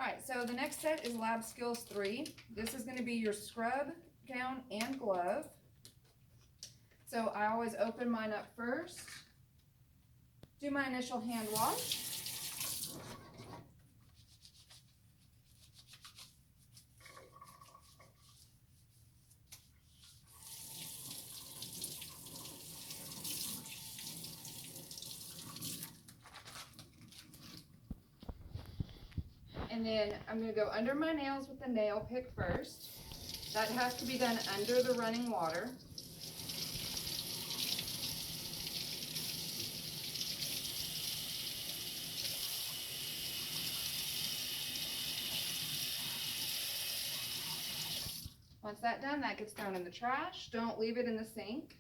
Alright, so the next set is Lab Skills 3. This is going to be your scrub, gown, and glove. So I always open mine up first, do my initial hand wash. And then I'm going to go under my nails with the nail pick first. That has to be done under the running water. Once that's done, that gets thrown in the trash. Don't leave it in the sink.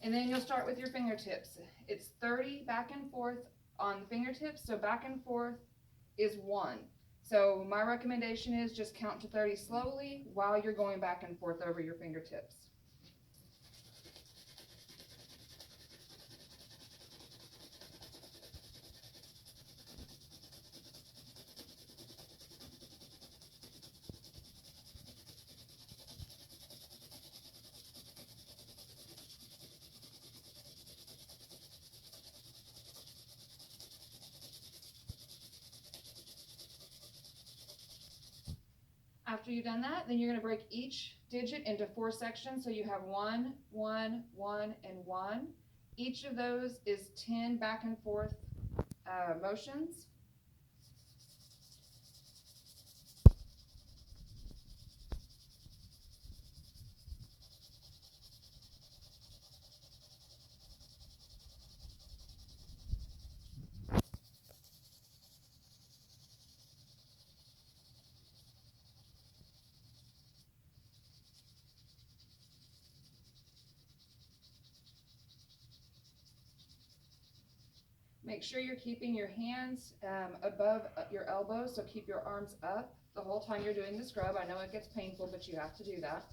And then you'll start with your fingertips. It's 30 back and forth on the fingertips, so back and forth is 1. So my recommendation is just count to 30 slowly while you're going back and forth over your fingertips. After you've done that, then you're going to break each digit into 4 sections. So you have 1, 1, 1, and 1. Each of those is 10 back and forth motions. Make sure you're keeping your hands above your elbows, so keep your arms up the whole time you're doing the scrub. I know it gets painful, but you have to do that.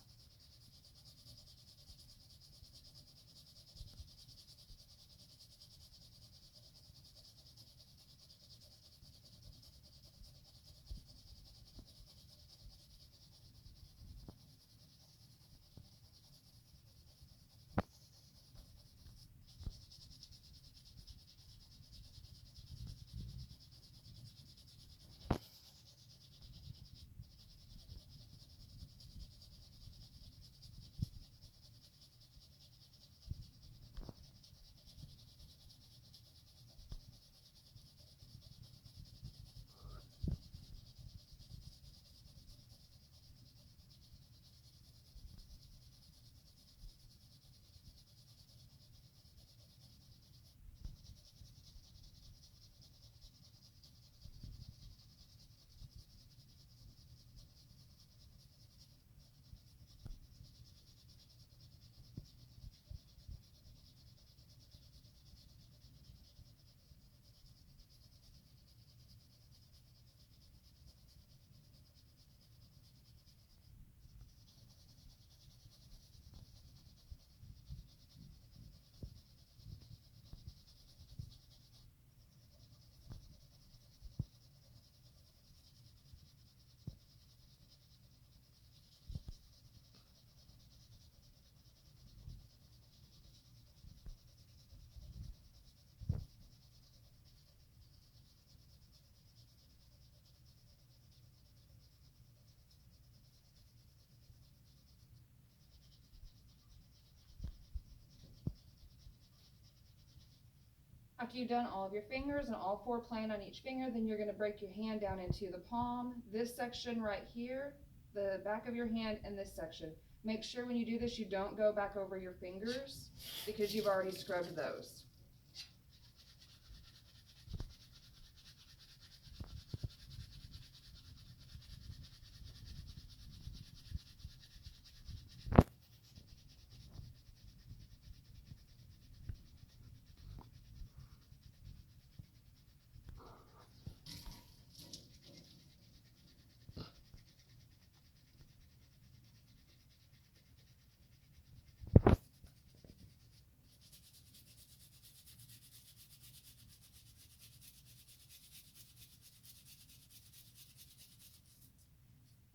After you've done all of your fingers and all 4 playing on each finger, then you're going to break your hand down into the palm, this section right here, the back of your hand, and this section. Make sure when you do this you don't go back over your fingers because you've already scrubbed those.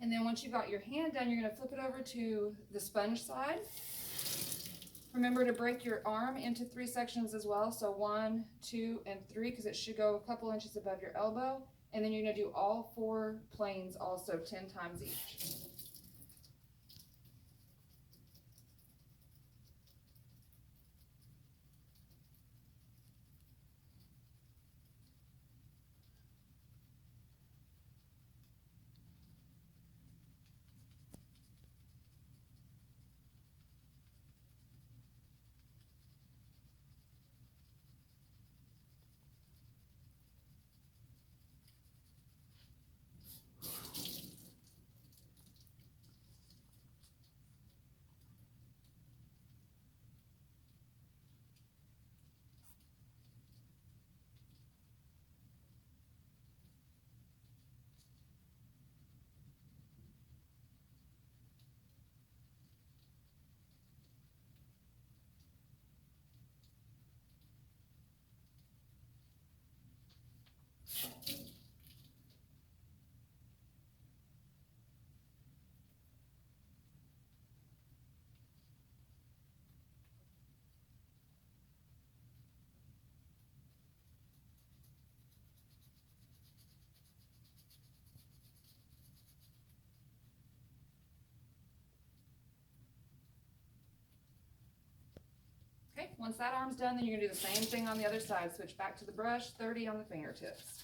And then once you've got your hand done, you're gonna flip it over to the sponge side. Remember to break your arm into 3 sections as well. So 1, 2, and 3, because it should go a couple inches above your elbow. And then you're gonna do all 4 planes also 10 times each. Okay, once that arm's done, then you're gonna do the same thing on the other side. Switch back to the brush, 30 on the fingertips.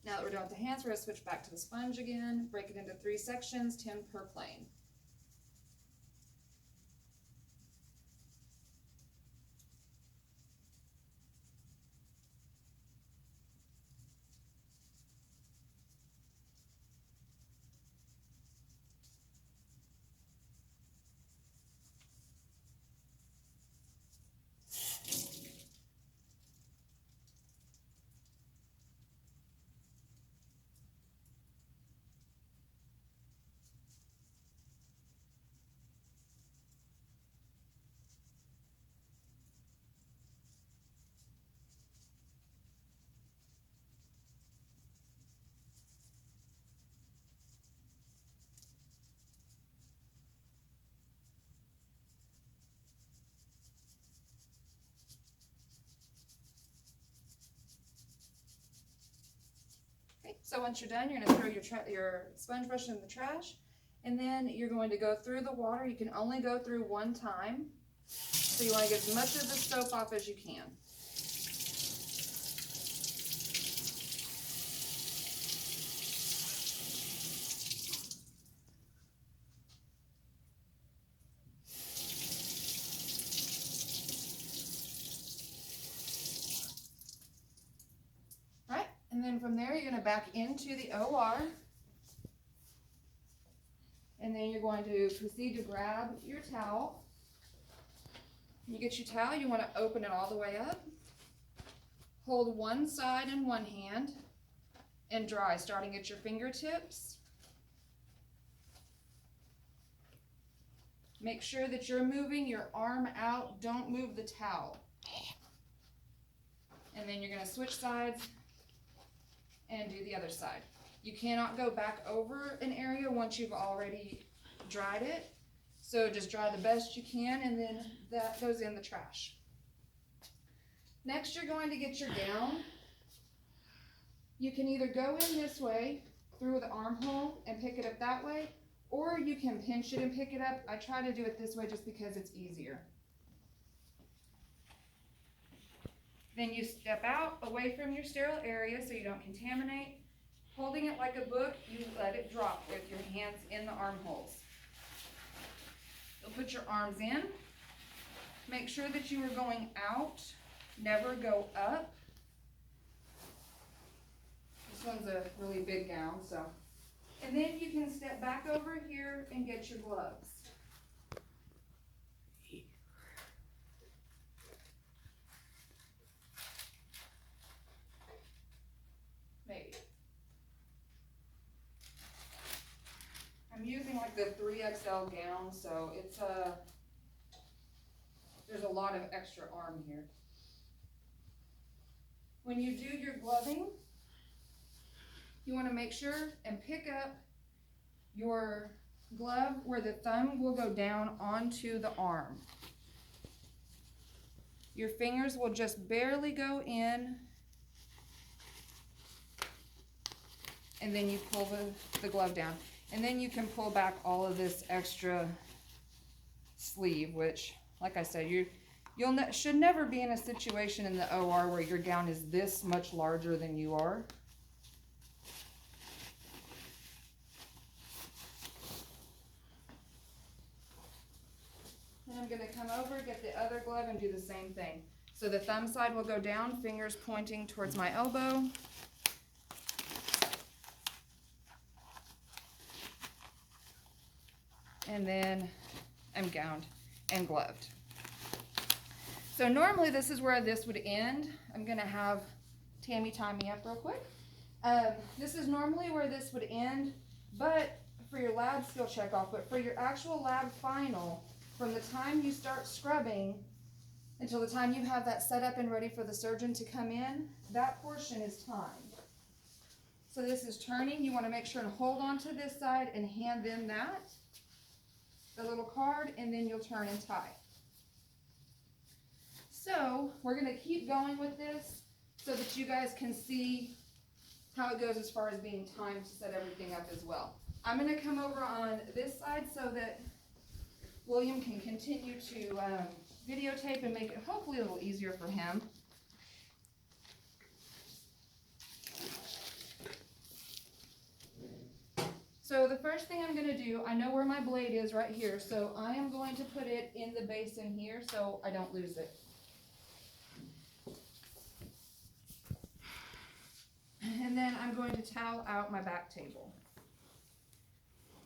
Now that we're done with the hands, we're gonna switch back to the sponge again, break it into 3 sections, 10 per plane. So once you're done, you're gonna throw your sponge brush in the trash, and then you're going to go through the water. You can only go through one time. So you wanna get as much of the soap off as you can. And then from there, you're going to back into the OR. And then you're going to proceed to grab your towel. When you get your towel, you want to open it all the way up. Hold one side in one hand and dry, starting at your fingertips. Make sure that you're moving your arm out. Don't move the towel. And then you're going to switch sides and do the other side. You cannot go back over an area once you've already dried it. So just dry the best you can, and then that goes in the trash. Next, you're going to get your gown. You can either go in this way through the armhole and pick it up that way, or you can pinch it and pick it up. I try to do it this way just because it's easier. Then you step out away from your sterile area so you don't contaminate. Holding it like a book, you let it drop with your hands in the armholes. You'll put your arms in. Make sure that you are going out, never go up. This one's a really big gown, so. And then you can step back over here and get your gloves. Maybe. I'm using like the 3XL gown, so it's there's a lot of extra arm here. When you do your gloving, you want to make sure and pick up your glove where the thumb will go down onto the arm. Your fingers will just barely go in, and then you pull the glove down. And then you can pull back all of this extra sleeve, which, like I said, should never be in a situation in the OR where your gown is this much larger than you are. And I'm going to come over, get the other glove, and do the same thing. So the thumb side will go down, fingers pointing towards my elbow. And then I'm gowned and gloved. So normally this is where this would end. I'm gonna have Tammy tie me up real quick. This is normally where this would end, but for your lab skill checkoff, but for your actual lab final, from the time you start scrubbing until the time you have that set up and ready for the surgeon to come in, that portion is timed. So this is turning. You wanna make sure and hold on to this side and hand them the little card, and then you'll turn and tie. So we're going to keep going with this so that you guys can see how it goes as far as being timed to set everything up as well. I'm going to come over on this side so that William can continue to videotape and make it hopefully a little easier for him. So the first thing I'm going to do, I know where my blade is right here, so I am going to put it in the basin here so I don't lose it. And then I'm going to towel out my back table.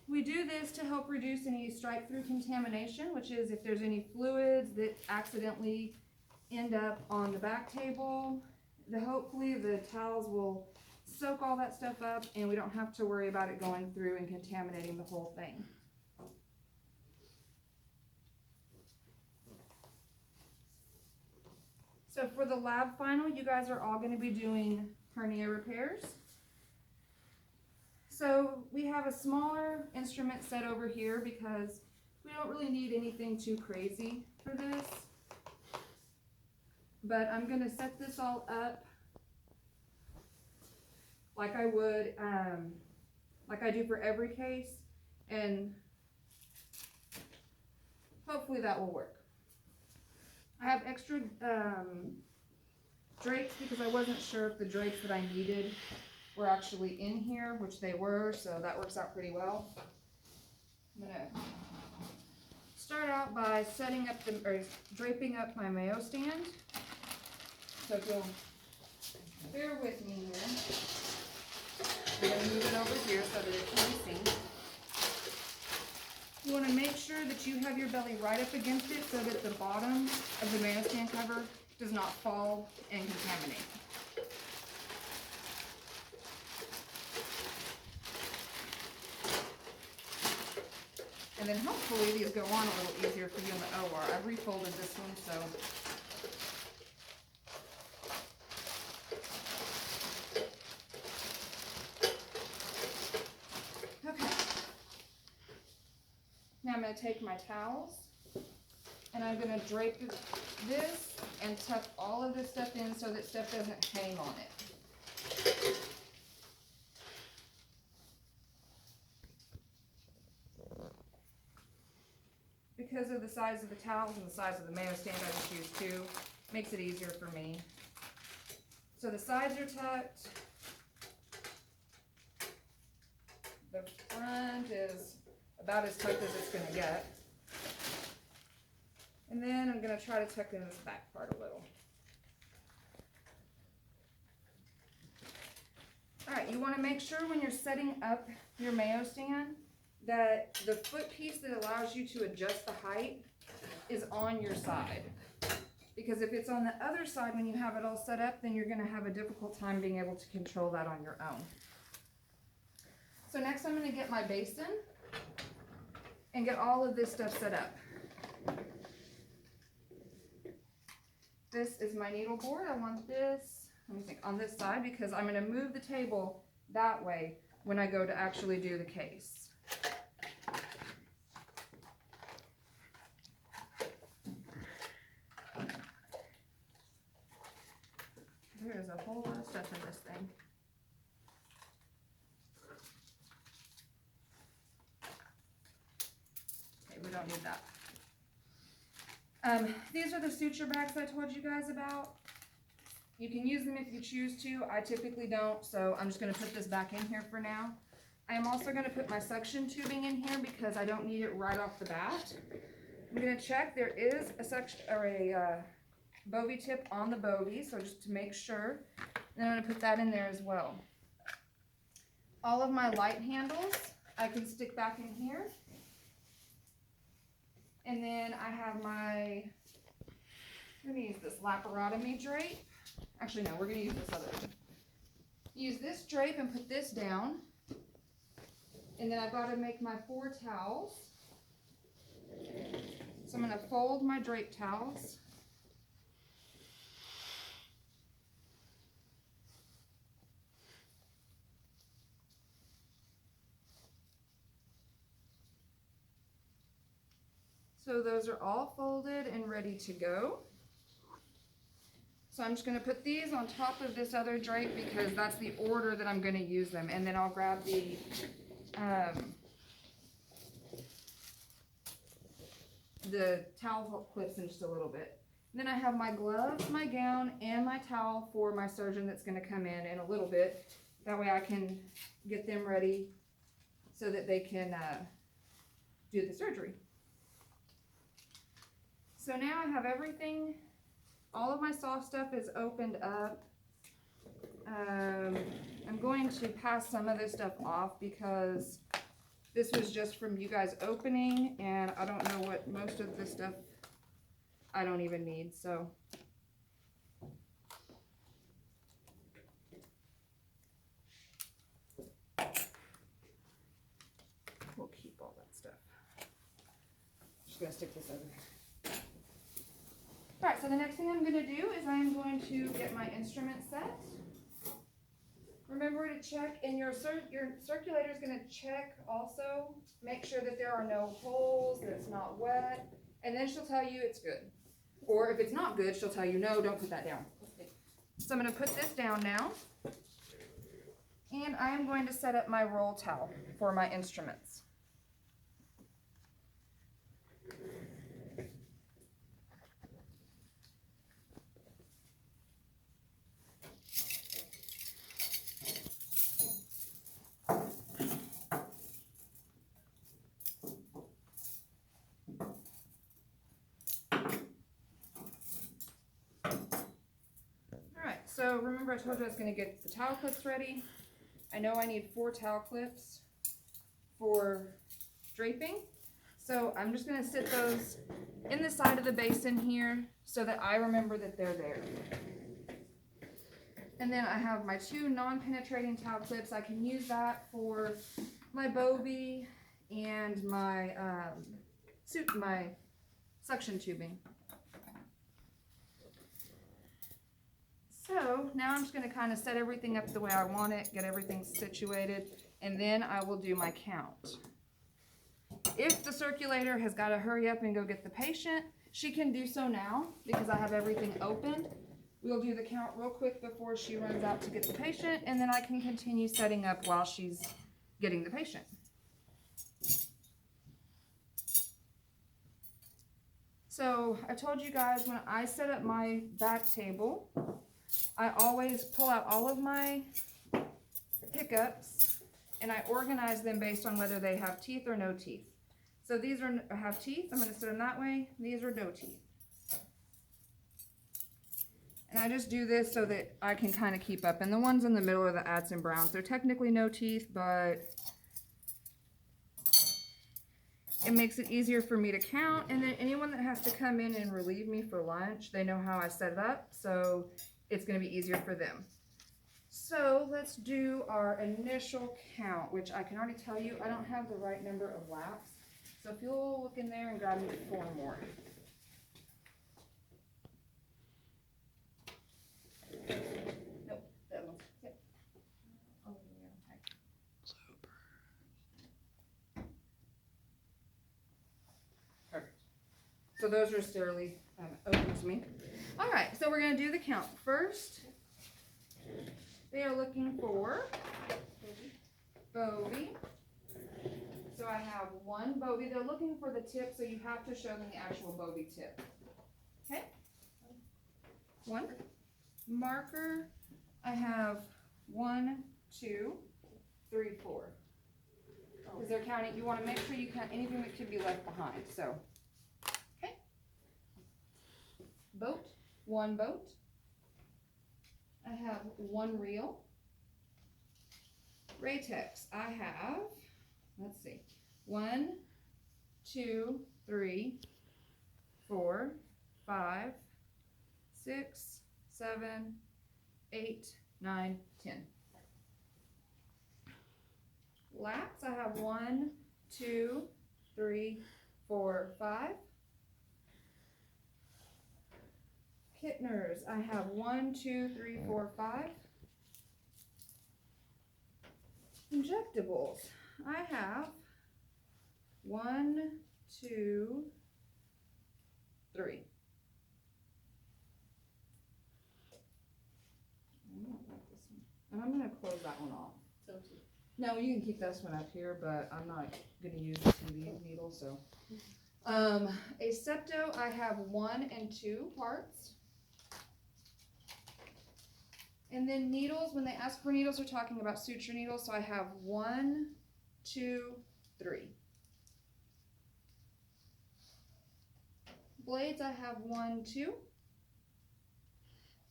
We do this to help reduce any strike-through contamination, which is if there's any fluids that accidentally end up on the back table, hopefully the towels will soak all that stuff up and we don't have to worry about it going through and contaminating the whole thing. So for the lab final, you guys are all going to be doing hernia repairs. So we have a smaller instrument set over here because we don't really need anything too crazy for this. But I'm going to set this all up like I would, like I do for every case, and hopefully that will work. I have extra drapes because I wasn't sure if the drapes that I needed were actually in here, which they were, so that works out pretty well. I'm gonna start out by setting up or draping up my mayo stand. So if you'll bear with me here, I'm gonna move it over here so that it can be seen. You want to make sure that you have your belly right up against it so that the bottom of the mayo stand cover does not fall and contaminate. And then hopefully these go on a little easier for you in the OR. I've refolded this one, so. Okay. Now I'm going to take my towels and I'm going to drape this and tuck all of this stuff in so that stuff doesn't hang on it. Because of the size of the towels and the size of the mayo stand, I just use two. Makes it easier for me. So the sides are tucked. The front is about as tucked as it's going to get. And then I'm going to try to tuck in this back part a little. Alright, you want to make sure when you're setting up your mayo stand that the foot piece that allows you to adjust the height is on your side. Because if it's on the other side when you have it all set up, then you're going to have a difficult time being able to control that on your own. So next I'm going to get my basin and get all of this stuff set up. This is my needle board. I want this, let me think, on this side because I'm going to move the table that way when I go to actually do the case. There's a whole lot of stuff in this thing. Okay, we don't need that. These are the suture bags I told you guys about. You can use them if you choose to. I typically don't, so I'm just going to put this back in here for now. I am also going to put my suction tubing in here because I don't need it right off the bat. I'm going to check there is a section or a Bovie tip on the Bovie, so just to make sure. And I'm going to put that in there as well. All of my light handles I can stick back in here. And then I have my, I'm going to use this laparotomy drape. Actually, no, we're going to use this other one. Use this drape and put this down. And then I've got to make my 4 towels. So I'm going to fold my drape towels. So those are all folded and ready to go. So I'm just going to put these on top of this other drape because that's the order that I'm going to use them. And then I'll grab the towel clips in just a little bit. And then I have my gloves, my gown, and my towel for my surgeon that's going to come in a little bit. That way I can get them ready so that they can do the surgery. So now I have everything, all of my soft stuff is opened up. I'm going to pass some of this stuff off because this was just from you guys opening and I don't know what most of this stuff I don't even need, so. We'll keep all that stuff. Just gonna stick this over here. Alright, so the next thing I'm going to do is I am going to get my instrument set. Remember to check, and your circulator is going to check also, make sure that there are no holes, that it's not wet, and then she'll tell you it's good. Or if it's not good, she'll tell you, no, don't put that down. So I'm going to put this down now. I am going to set up my roll towel for my instruments. So remember I told you I was going to get the towel clips ready. I know I need 4 towel clips for draping. So I'm just going to sit those in the side of the basin here so that I remember that they're there. And then I have my 2 non-penetrating towel clips. I can use that for my Bovie and my my suction tubing. So now I'm just going to kind of set everything up the way I want it, get everything situated, and then I will do my count. If the circulator has got to hurry up and go get the patient, she can do so now because I have everything open. We'll do the count real quick before she runs out to get the patient, and then I can continue setting up while she's getting the patient. So I told you guys when I set up my back table, I always pull out all of my pickups and I organize them based on whether they have teeth or no teeth. So these have teeth, I'm going to set them that way. These are no teeth. And I just do this so that I can kind of keep up. And the ones in the middle are the Addison Browns. They're technically no teeth, but it makes it easier for me to count. And then anyone that has to come in and relieve me for lunch, they know how I set it up. So it's going to be easier for them. So let's do our initial count, which I can already tell you I don't have the right number of laps. So if you'll look in there and grab me 4 more. Nope, that one. Yep. Oh, yeah, okay. Perfect. So those are sterilely open to me. All right, so we're going to do the count. First, they are looking for Bovie. So I have 1 Bovie. They're looking for the tip, so you have to show them the actual Bovie tip. Okay? 1. Marker, I have 1, 2, 3, 4. Because they're counting, you want to make sure you count anything that could be left behind. So, okay. Boat, 1 boat. I have 1 reel. Ratex, I have, let's see, 1, 2, 3, 4, 5, 6, 7, 8, 9, 10. Laps, I have 1, 2, 3, 4, 5. Kittners, I have 1, 2, 3, 4, 5. Injectables, I have 1, 2, 3. I don't like this one. And I'm going to close that one off. No, you can keep this one up here, but I'm not going to use the TV needle, so. A septo, I have 1 and 2 parts. And then needles, when they ask for needles, they're talking about suture needles, so I have 1, 2, 3. Blades, I have 1, 2.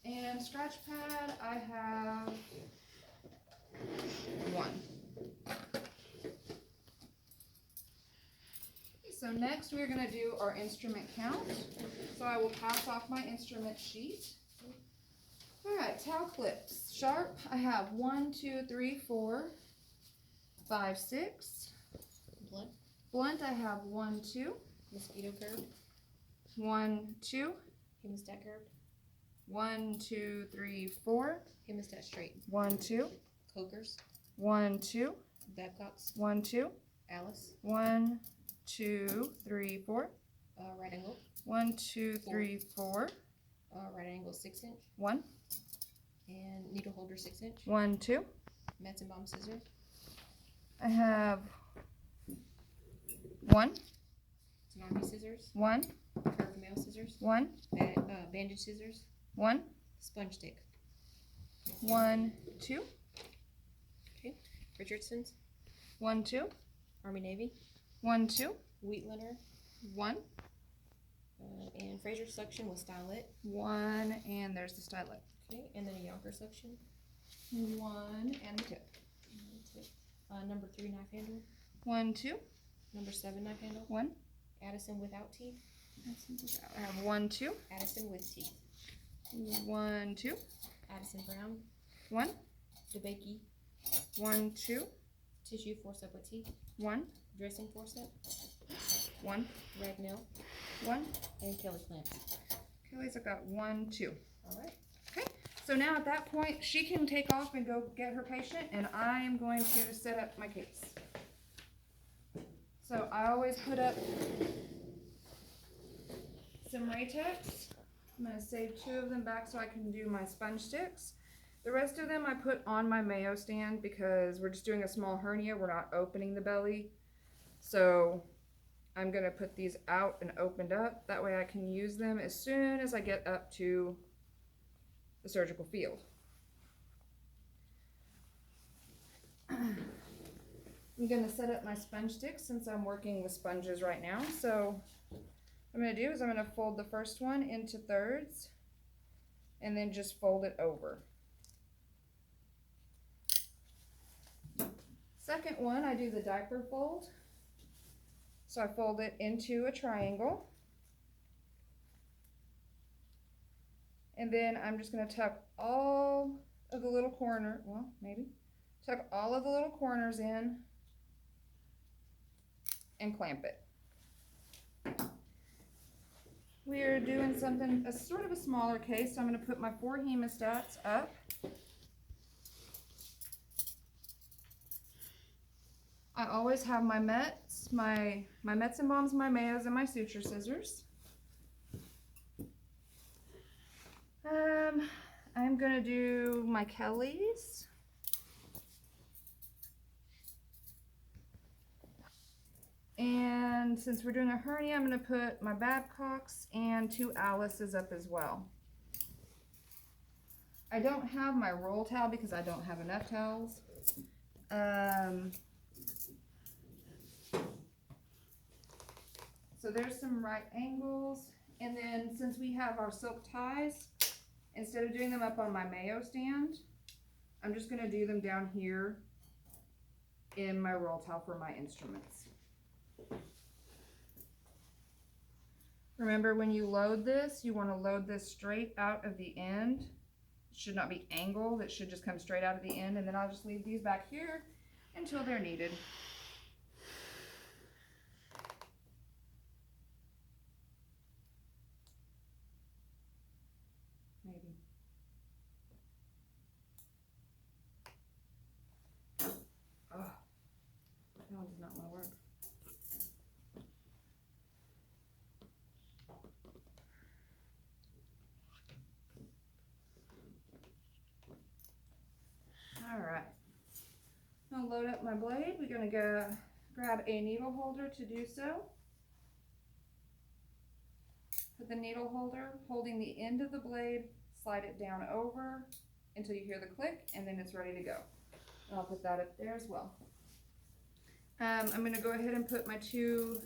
And scratch pad, I have 1. So next we're going to do our instrument count. So I will pass off my instrument sheet. Alright, towel clips. Sharp, I have 1, 2, 3, 4, 5, 6. Blunt. Blunt, I have 1, 2. Mosquito curved. 1, 2. Hemostat curved. 1, 2, 3, 4. Hemostat straight. 1, 2. Cokers. 1, 2. Babcocks. 1, 2. Alice. 1, 2, 3, 4. Right angle. 1, 2, 3, 4. Right angle 6 inch. 1. And needle holder 6 inch. 1, 2. Metzenbaum scissor, I have 1, Tsunami scissors, 1, curved mail scissors, 1, bandage scissors, 1, sponge stick. 1, 2, Richardson's, 1, 2, Army Navy, 1, 2, Wheatlander, 1, and Fraser selection with stylet. 1, and there's the stylet. Okay, and then a Yonker selection. 1 and the tip. Number 3 knife handle. 1, 2, Number 7 knife handle. 1. Addison without teeth. I have 1, 2, Addison with teeth. 1, 2, Addison Brown. 1, DeBakey. 1, 2, Tissue forceps with teeth. 1, Dressing forceps. 1, Ragnell. 1. And Kelly clamps. Kelly's got 1, 2. Alright. So now at that point, she can take off and go get her patient, and I am going to set up my case. So I always put up some Raytex. I'm going to save 2 of them back so I can do my sponge sticks. The rest of them I put on my Mayo stand because we're just doing a small hernia. We're not opening the belly. So I'm going to put these out and opened up. That way I can use them as soon as I get up to the surgical field. I'm going to set up my sponge sticks since I'm working with sponges right now. So what I'm going to do is I'm going to fold the first one into thirds and then just fold it over. Second one, I do the diaper fold. So I fold it into a triangle. And then I'm just going to tuck all of the little corner, well, maybe, tuck all of the little corners in and clamp it. We are doing something, a sort of a smaller case, so I'm going to put my 4 hemostats up. I always have my Mets, my Metzenbaums, my Mayos, and my suture scissors. I'm gonna do my Kellys. And since we're doing a hernia, I'm gonna put my Babcocks and 2 Alice's up as well. I don't have my roll towel because I don't have enough towels. So there's some right angles. And then since we have our silk ties, instead of doing them up on my Mayo stand, I'm just going to do them down here in my roll towel for my instruments. Remember, when you load this, you want to load this straight out of the end. It should not be angled. It should just come straight out of the end. And then I'll just leave these back here until they're needed. Maybe. Oh, that one does not want to work. All right. I'll load up my blade. We're going to go grab a needle holder to do so. Put the needle holder holding the end of the blade, slide it down over until you hear the click, and then it's ready to go. And I'll put that up there as well. I'm going to go ahead and put my 2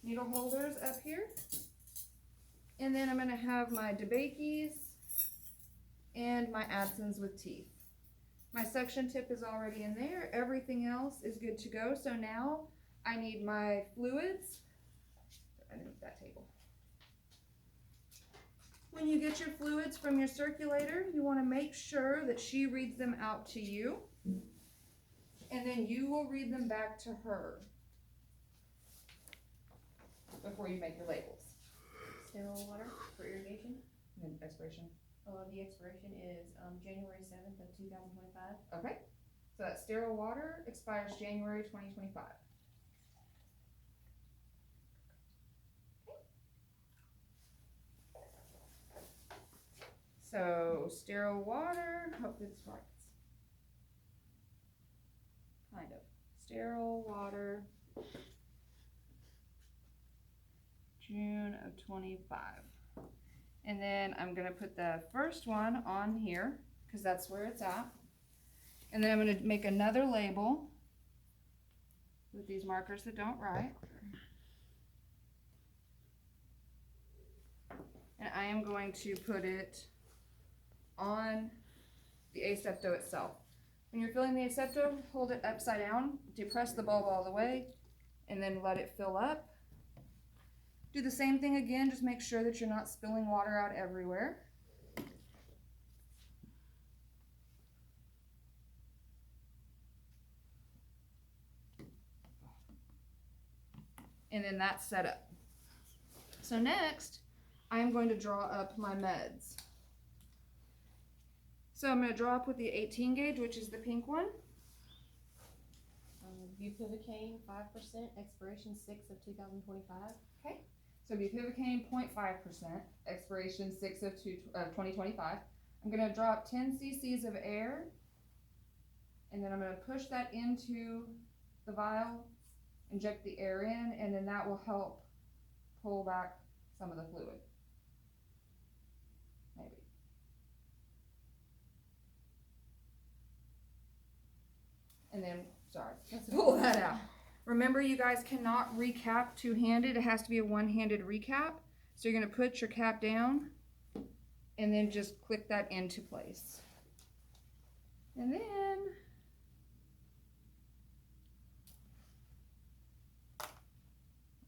needle holders up here. And then I'm going to have my DeBakeys and my Adsons with teeth. My suction tip is already in there. Everything else is good to go. So now I need my fluids underneath that table. When you get your fluids from your circulator, you want to make sure that she reads them out to you, and then you will read them back to her before you make your labels. Sterile water for irrigation. And then expiration. The expiration is January 7th of 2025. Okay, so that sterile water expires January 2025. So sterile water, hope it's right. Kind of. Sterile water. June of 25. And then I'm gonna put the first one on here, because that's where it's at. And then I'm gonna make another label with these markers that don't write. And I am going to put it on the asepto itself. When you're filling the asepto, hold it upside down, depress the bulb all the way, and then let it fill up. Do the same thing again, just make sure that you're not spilling water out everywhere. And then that's set up. So next, I'm going to draw up my meds. So I'm going to draw up with the 18 gauge, which is the pink one. Bupivacaine, 5%, expiration 6/2025. So bupivacaine 0.5%, expiration 6/2025. I'm going to draw up 10 cc's of air, and then I'm going to push that into the vial, inject the air in, and then that will help pull back some of the fluid. Maybe. And then, sorry, pull that out. Remember, you guys cannot recap two-handed. It has to be a one-handed recap. So you're going to put your cap down and then just click that into place. And then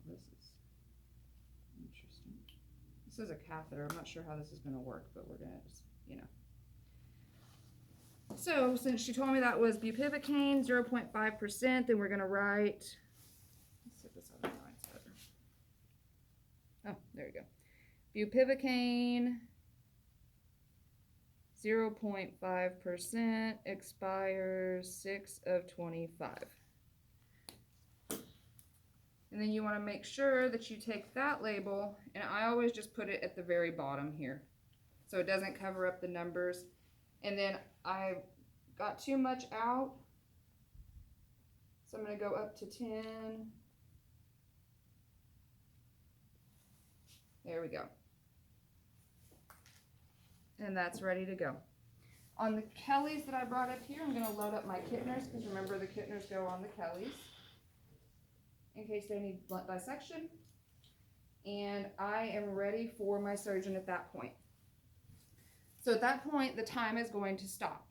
this is interesting. This is a catheter. I'm not sure how this is going to work, but we're going to just, you know. So since she told me that was bupivacaine 0.5%, then we're going to write, let's set this other line better. Oh, there you go. Bupivacaine 0.5% expires 6/25. And then you want to make sure that you take that label, and I always just put it at the very bottom here so it doesn't cover up the numbers. And then I got too much out, so I'm going to go up to 10. There we go. And that's ready to go. On the Kellys that I brought up here, I'm going to load up my Kittners, because remember the Kittners go on the Kellys in case they need blunt dissection. And I am ready for my surgeon at that point. So at that point, the time is going to stop.